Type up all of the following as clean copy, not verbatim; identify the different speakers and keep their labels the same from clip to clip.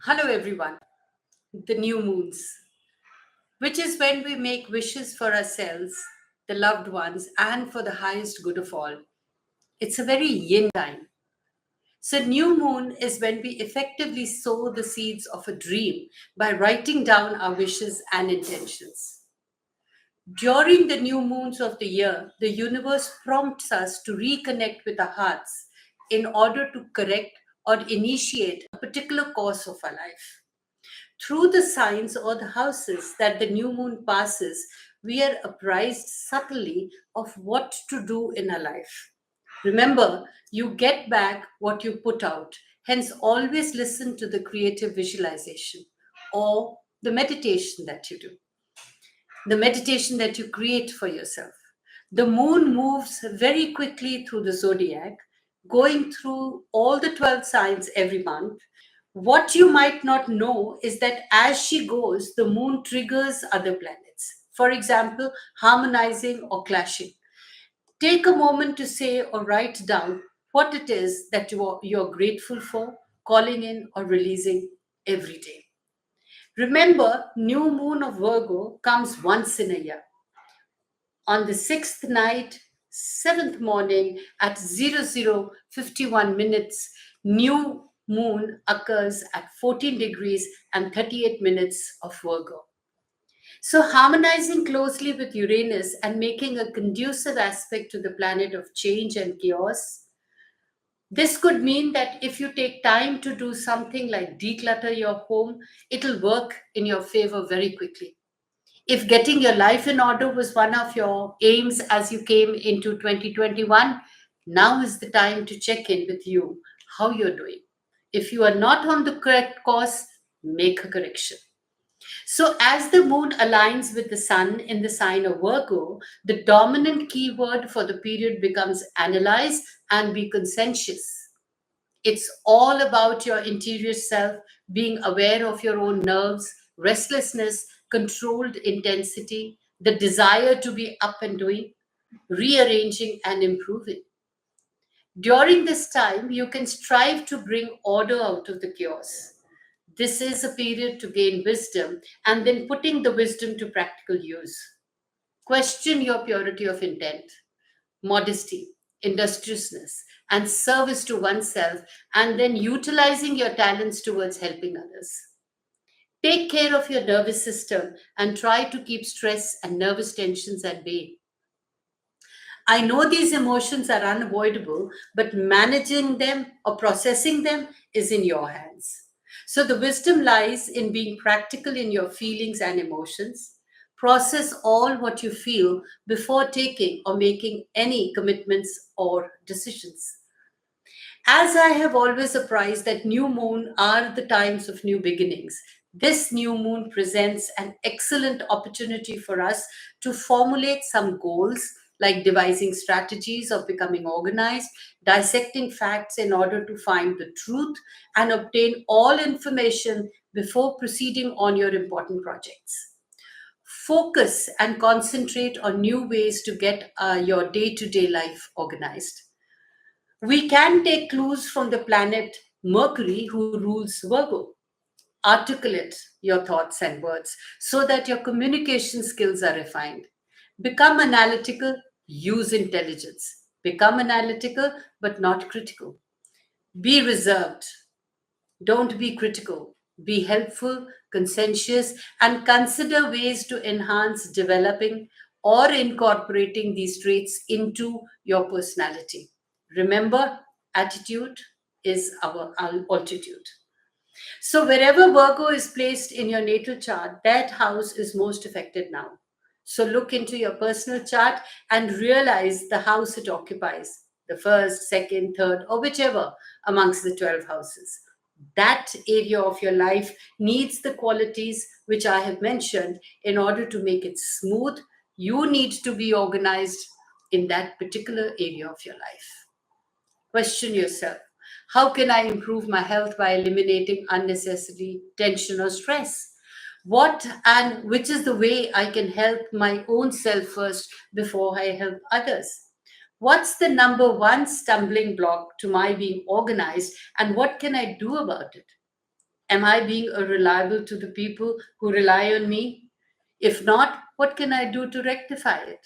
Speaker 1: Hello, everyone. The new moons, which is when we make wishes for ourselves, the loved ones, and for the highest good of all. It's a very yin time. So, new moon is when we effectively sow the seeds of a dream by writing down our wishes and intentions. During the new moons of the year, the universe prompts us to reconnect with our hearts in order to correct or initiate a particular course of our life. Through the signs or the houses that the new moon passes, we are apprised subtly of what to do in our life. Remember, you get back what you put out. Hence, always listen to the creative visualization or the meditation that you do, the meditation that you create for yourself. The moon moves very quickly through the zodiac, going through all the 12 signs every month. What you might not know is that as she goes, the moon triggers other planets. For example, harmonizing or clashing. Take a moment to say or write down what it is that you're grateful for, calling in or releasing every day. Remember, new moon of Virgo comes once in a year. On the sixth night, seventh morning at 00:51 minutes, new moon occurs at 14 degrees and 38 minutes of Virgo. So, harmonizing closely with Uranus and making a conducive aspect to the planet of change and chaos. This could mean that if you take time to do something like declutter your home, it'll work in your favor very quickly. If getting your life in order was one of your aims as you came into 2021, now is the time to check in with you how you're doing. If you are not on the correct course, make a correction. So, as the moon aligns with the sun in the sign of Virgo, the dominant keyword for the period becomes analyze and be conscientious. It's all about your interior self, being aware of your own nerves, restlessness, controlled intensity, the desire to be up and doing, rearranging and improving. During this time, you can strive to bring order out of the chaos. This is a period to gain wisdom and then putting the wisdom to practical use. Question your purity of intent, modesty, industriousness, and service to oneself, and then utilizing your talents towards helping others. Take care of your nervous system and try to keep stress and nervous tensions at bay. I know these emotions are unavoidable, but managing them or processing them is in your hands. So the wisdom lies in being practical in your feelings and emotions. Process all what you feel before taking or making any commitments or decisions. As I have always apprised that new moon are the times of new beginnings, this new moon presents an excellent opportunity for us to formulate some goals like devising strategies of becoming organized, dissecting facts in order to find the truth, and obtain all information before proceeding on your important projects. Focus and concentrate on new ways to get your day to day life organized. We can take clues from the planet Mercury, who rules Virgo. Articulate your thoughts and words so that your communication skills are refined. Become analytical, use intelligence. Become analytical, but not critical. Be reserved, don't be critical. Be helpful, conscientious, and consider ways to enhance developing or incorporating these traits into your personality. Remember, attitude is our altitude. So, wherever Virgo is placed in your natal chart, that house is most affected now. So, look into your personal chart and realize the house it occupies, the first, second, third, or whichever amongst the 12 houses. That area of your life needs the qualities which I have mentioned in order to make it smooth. You need to be organized in that particular area of your life. Question yourself, how can I improve my health by eliminating unnecessary tension or stress? What and which is the way I can help my own self first before I help others? What's the number one stumbling block to my being organized, and what can I do about it? Am I being reliable to the people who rely on me? If not, what can I do to rectify it?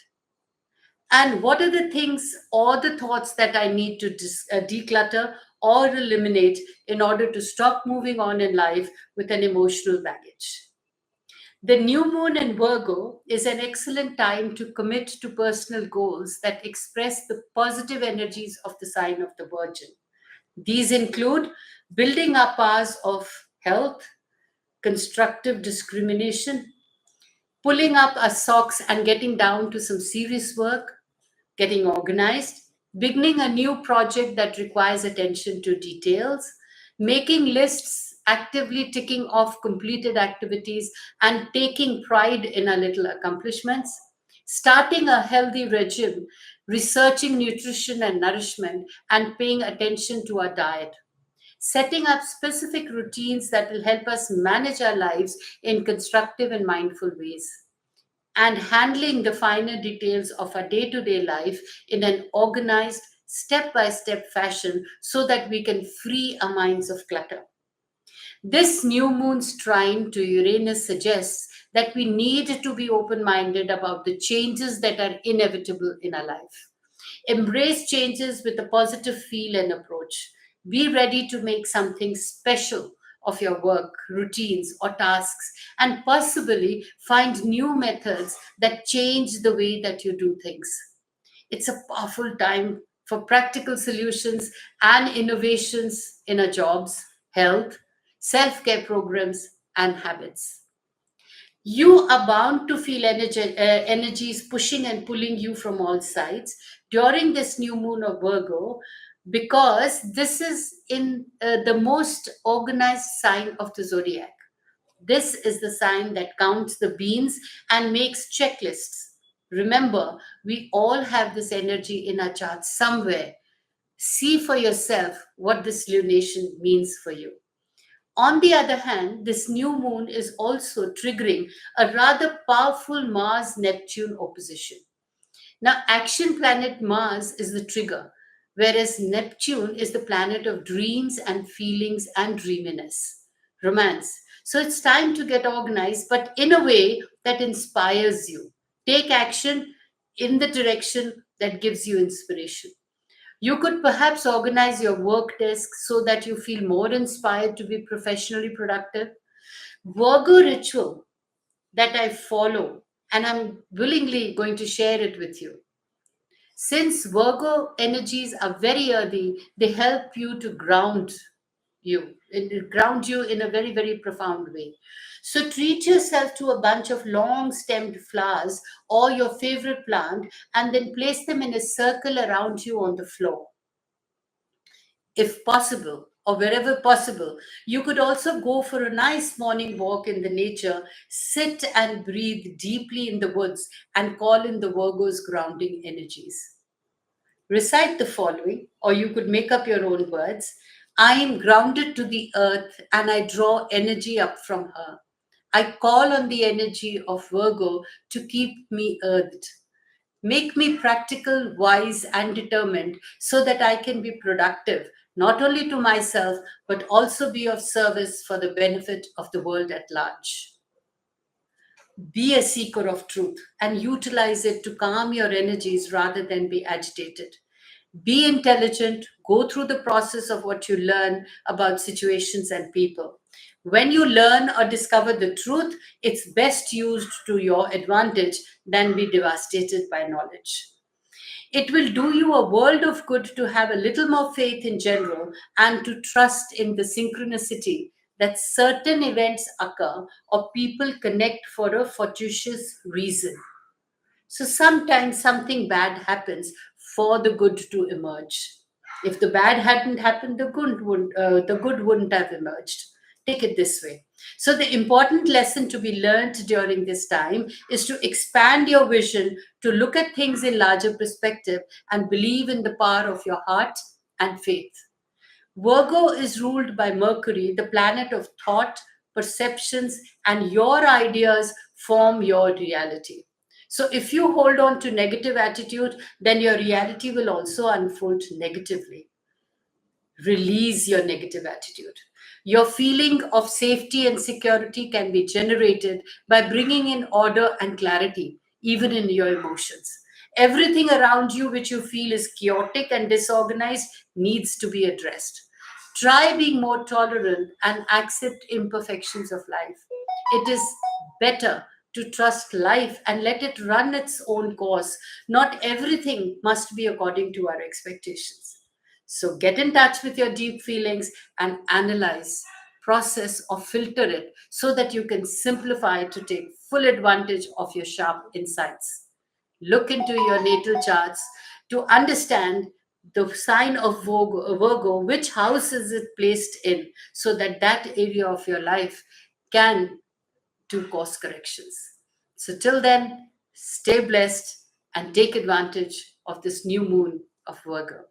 Speaker 1: And what are the things or the thoughts that I need to declutter or eliminate in order to stop moving on in life with an emotional baggage? The new moon in Virgo is an excellent time to commit to personal goals that express the positive energies of the sign of the Virgin. These include building up powers of health, constructive discrimination, pulling up our socks and getting down to some serious work, getting organized, beginning a new project that requires attention to details, making lists, actively ticking off completed activities, and taking pride in our little accomplishments, starting a healthy regime, researching nutrition and nourishment, and paying attention to our diet. Setting up specific routines that will help us manage our lives in constructive and mindful ways, and handling the finer details of our day to day life in an organized, step by step fashion so that we can free our minds of clutter. This new moon's trine to Uranus suggests that we need to be open minded about the changes that are inevitable in our life. Embrace changes with a positive feel and approach. Be ready to make something special of your work, routines, or tasks, and possibly find new methods that change the way that you do things. It's a powerful time for practical solutions and innovations in our jobs, health, self care programs, and habits. You are bound to feel energies pushing and pulling you from all sides during this new moon of Virgo, because this is in the most organized sign of the zodiac. This is the sign that counts the beans and makes checklists. Remember, we all have this energy in our charts somewhere. See for yourself what this lunation means for you. On the other hand, this new moon is also triggering a rather powerful Mars Neptune opposition. Now, action planet Mars is the trigger, whereas Neptune is the planet of dreams and feelings and dreaminess, romance. So it's time to get organized, but in a way that inspires you. Take action in the direction that gives you inspiration. You could perhaps organize your work desk so that you feel more inspired to be professionally productive. Virgo ritual that I follow, and I'm willingly going to share it with you. Since Virgo energies are very earthy, they help you to ground you in a very, very profound way. So treat yourself to a bunch of long stemmed flowers or your favorite plant and then place them in a circle around you on the floor. If possible, or wherever possible, you could also go for a nice morning walk in the nature, sit and breathe deeply in the woods, and call in the Virgo's grounding energies. Recite the following, or you could make up your own words. I am grounded to the earth and I draw energy up from her. I call on the energy of Virgo to keep me earthed. Make me practical, wise, and determined so that I can be productive, not only to myself, but also be of service for the benefit of the world at large. Be a seeker of truth and utilize it to calm your energies rather than be agitated. Be intelligent, go through the process of what you learn about situations and people. When you learn or discover the truth, it's best used to your advantage than be devastated by knowledge. It will do you a world of good to have a little more faith in general and to trust in the synchronicity that certain events occur or people connect for a fortuitous reason. So sometimes something bad happens for the good to emerge. If the bad hadn't happened, the good wouldn't have emerged. Take it this way. So the important lesson to be learned during this time is to expand your vision, to look at things in larger perspective, and believe in the power of your heart and faith. Virgo is ruled by Mercury, the planet of thought, perceptions, and your ideas form your reality. So if you hold on to negative attitude, then your reality will also unfold negatively. Release your negative attitude. Your feeling of safety and security can be generated by bringing in order and clarity, even in your emotions. Everything around you which you feel is chaotic and disorganized needs to be addressed. Try being more tolerant and accept imperfections of life. It is better to trust life and let it run its own course. Not everything must be according to our expectations. So get in touch with your deep feelings and analyze, process, or filter it so that you can simplify to take full advantage of your sharp insights. Look into your natal charts to understand the sign of Virgo, which house is it placed in, so that that area of your life can do course corrections. So till then, stay blessed and take advantage of this new moon of Virgo.